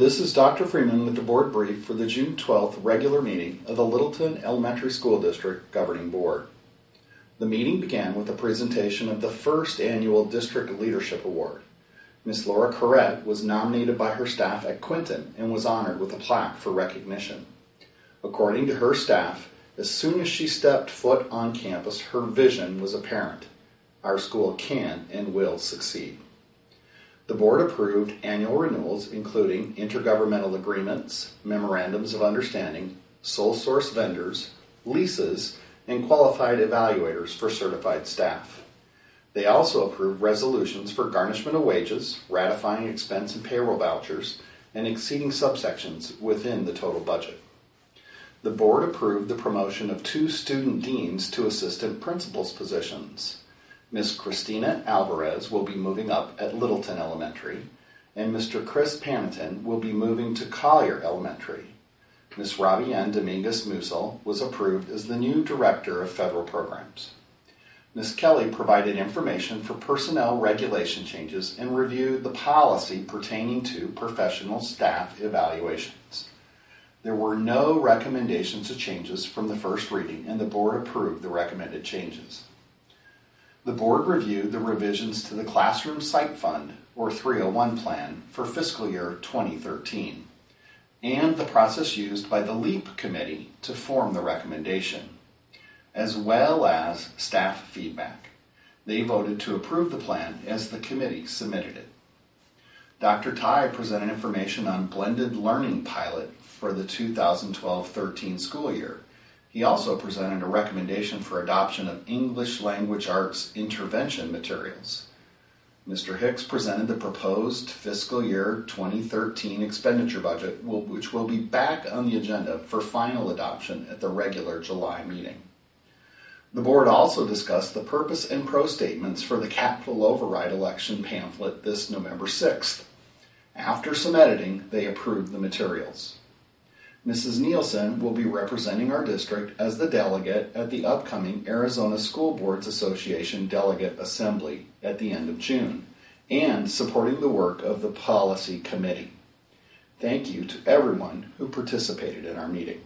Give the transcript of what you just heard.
this is Dr. Freeman with the board brief for the June 12th regular meeting of the Littleton Elementary School District Governing Board. The meeting began with a presentation of the first annual District Leadership Award. Ms. Laura Corrett was nominated by her staff at Quinton and was honored with a plaque for recognition. According to her staff, as soon as she stepped foot on campus, her vision was apparent. Our school can and will succeed. The board approved annual renewals including intergovernmental agreements, memorandums of understanding, sole source vendors, leases, and qualified evaluators for certified staff. They also approved resolutions for garnishment of wages, ratifying expense and payroll vouchers, and exceeding subsections within the total budget. The board approved the promotion of 2 student deans to assistant principals positions. Ms. Christina Alvarez will be moving up at Littleton Elementary, and Mr. Chris Paniton will be moving to Collier Elementary. Ms. Rabienne Dominguez-Musel was approved as the new Director of Federal Programs. Ms. Kelly provided information for personnel regulation changes and reviewed the policy pertaining to professional staff evaluations. There were no recommendations of changes from the first reading, and the board approved the recommended changes. The board reviewed the revisions to the Classroom Site Fund, or 301 plan, for fiscal year 2013, and the process used by the LEAP Committee to form the recommendation, as well as staff feedback. They voted to approve the plan as the committee submitted it. Dr. Tai presented information on blended learning pilot for the 2012-13 school year. He also presented a recommendation for adoption of English Language Arts intervention materials. Mr. Hicks presented the proposed fiscal year 2013 expenditure budget, which will be back on the agenda for final adoption at the regular July meeting. The board also discussed the purpose and pro statements for the capital override election pamphlet this November 6th. After some editing, they approved the materials. Mrs. Nielsen will be representing our district as the delegate at the upcoming Arizona School Boards Association Delegate Assembly at the end of June, and supporting the work of the Policy Committee. Thank you to everyone who participated in our meeting.